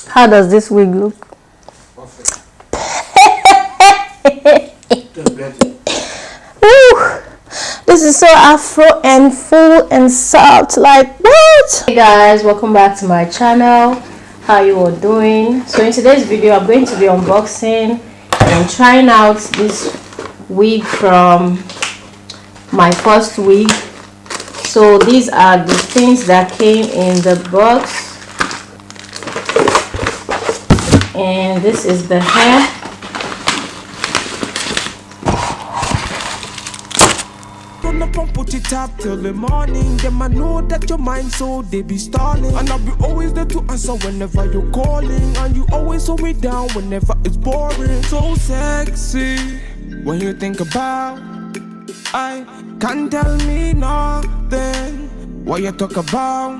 How does this wig look? Perfect. Woo! This is so afro and full and soft, like what? Hey guys, welcome back to my channel. How you all doing? So in today's video I'm going to be unboxing and trying out this wig from MYFIRSTWIG. So these are the things that came in the box, and this is the hair. Put it up till the morning. Them I know that your mind, so they be stalling. And I'll be always there to answer whenever you're calling. And you always hold me down whenever it's boring. So sexy when you think about, I can't tell me nothing. What you talk about,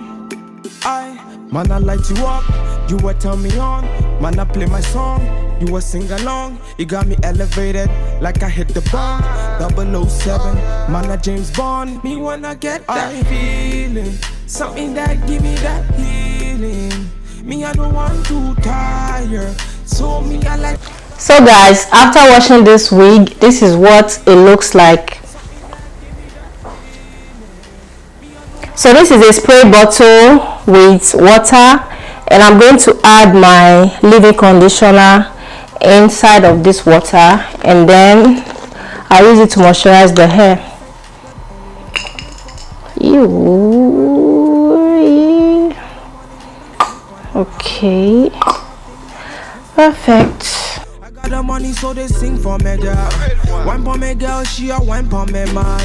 man, I light you up. You will turn me on. Man, I play my song. You will sing along. You got me elevated like I hit the bomb. 007, man, I James Bond. Me wanna get that feeling, something that give me that healing. Me, I don't want to tire. So me, I like. So guys, after washing this wig, this is what it looks like. So this is a spray bottle with water, and I'm going to add my leave-in conditioner inside of this water, and then I use it to moisturize the hair. Ew. Okay, perfect. I got the money, so they sing for me, girl. One for me, girl, she a one for me, man.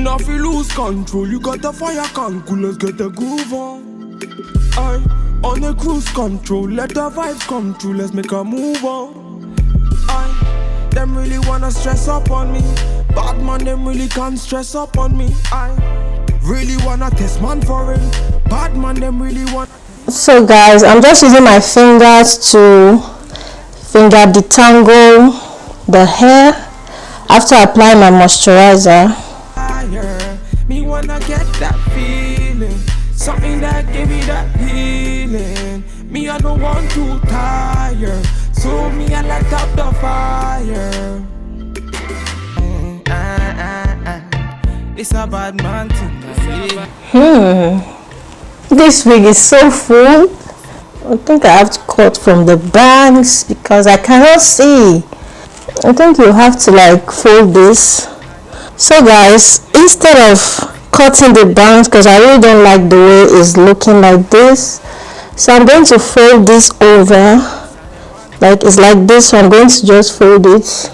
Now if you lose control, you got the fire can cool. Let's get the groove on. On the cruise control, let the vibes come true. Let's make a move on. Them really wanna stress up on me. Bad man, them really can't stress up on me. I really wanna test man for it. Bad man, them really want. So guys, I'm just using my fingers to finger detangle the hair after applying my moisturizer. Me wanna get that feeling, something that give me that healing. Me, I don't want to tire, so me, I light up the fire. It's a bad man thing. This wig is so full. I think I have to cut from the bangs because I cannot see. I think you have to like fold this. So guys, instead of cutting the bangs, because I really don't like the way it's looking like this, so I'm going to fold this over. Like it's like this, so I'm going to just fold it.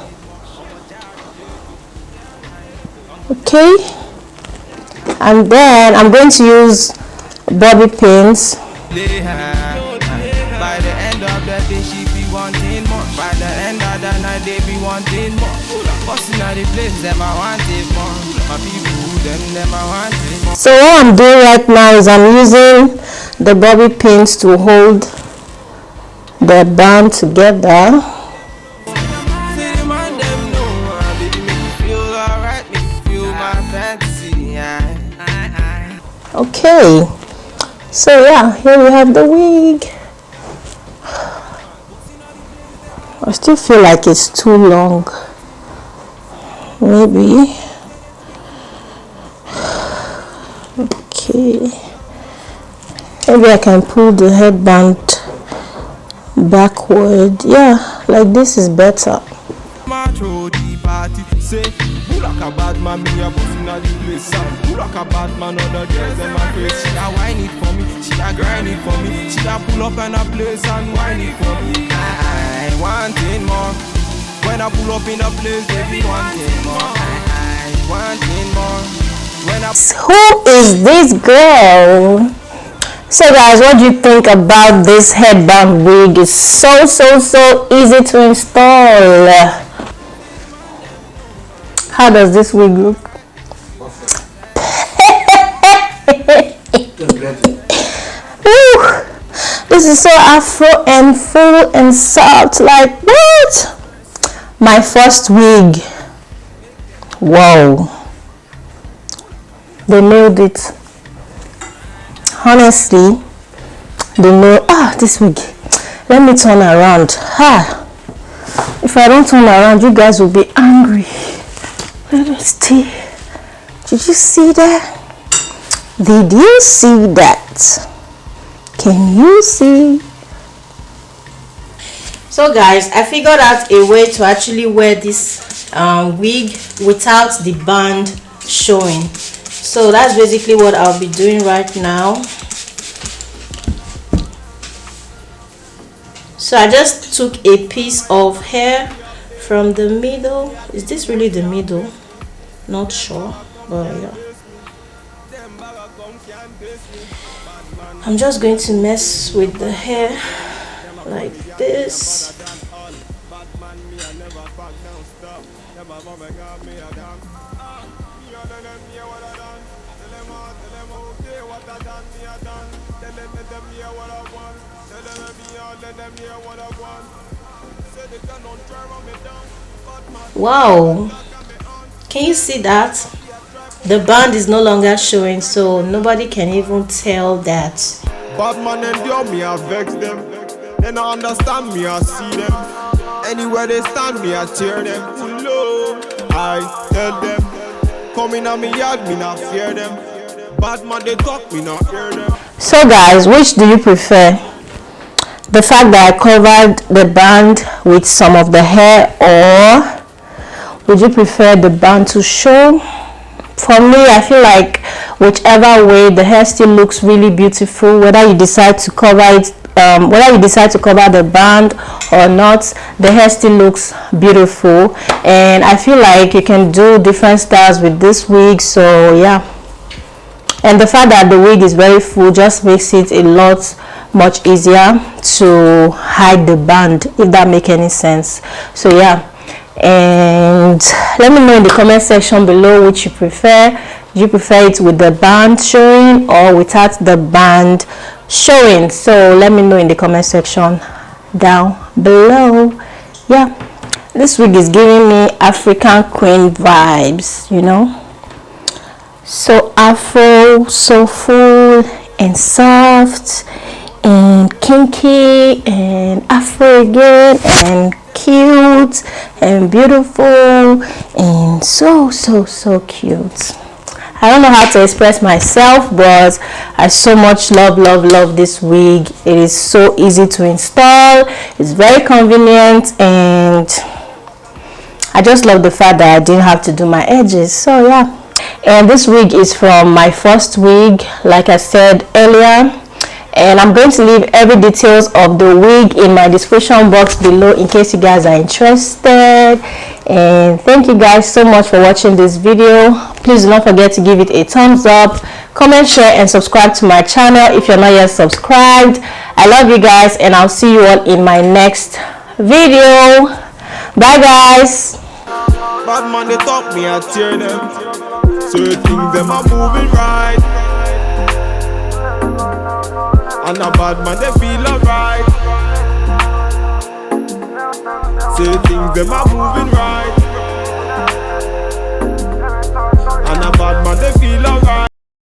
Okay, and then I'm going to use bobby pins. By the end of the day, she be wanting more. By the end of the night, they be wanting more. Busting out the place, them I want it more. My people, them I want it more. So what I'm doing right now is I'm using the bobby pins to hold the band together. Okay, so yeah, here we have the wig. I still feel like it's too long. Maybe. Okay. Maybe I can pull the headband backward. Yeah, like this is better. Like a bad man, me a bustin' at the place. Who like a bad man, other girls in my face. She a whine it for me, she a grind it for me. She a pull up in a place and whine it for me. I wanting more. When I pull up in a place, they be wanting more. I wanting more. When I Who is this girl? So guys, what do you think about this headband wig? It's so easy to install. How does this wig look? This is so afro and full and soft, like what? My first wig. Wow, they nailed it. Honestly, they know. This wig, Let me turn around. If I don't turn around, you guys will be angry. Let us see. Did you see that? Did you see that? Can you see? So guys, I figured out a way to actually wear this wig without the band showing. So that's basically what I'll be doing right now. So I just took a piece of hair from the middle. Is this really the middle? Not sure, but yeah. I'm just going to mess with the hair like this. Wow, can you see that? The band is no longer showing, so nobody can even tell that. Batman endure me, I vex them. They don't understand me, I see them. Anywhere they stand me, I tear them. Hello, I tell them. Coming on me yard, me not fear them. Batman they talk, me not hear them. So guys, which do you prefer? The fact that I covered the band with some of the hair, or would you prefer the band to show? For me, I feel like whichever way, the hair still looks really beautiful. Whether you decide to cover it, whether you decide to cover the band or not, the hair still looks beautiful. And I feel like you can do different styles with this wig. So yeah, and the fact that the wig is very full just makes it a lot much easier to hide the band, if that makes any sense. So yeah, and let me know in the comment section below which you prefer. Do you prefer it with the band showing or without the band showing? So let me know in the comment section down below. Yeah, this wig is giving me African queen vibes, you know, so afro, so full and soft and kinky and afro again, and cute and beautiful and so cute. I don't know how to express myself, but I so much love this wig. It is so easy to install, it's very convenient, and I just love the fact that I didn't have to do my edges. So yeah, and this wig is from MYFIRSTWIG, like I said earlier. And I'm going to leave every details of the wig in my description box below in case you guys are interested. And thank you guys so much for watching this video. Please do not forget to give it a thumbs up, comment, share, and subscribe to my channel if you're not yet subscribed. I love you guys, and I'll see you all in my next video. Bye guys. Bad man they talk me, I tear them. Certain them are moving right. And a bad man they feel alright. Say things them are moving right. And a bad man they feel alright.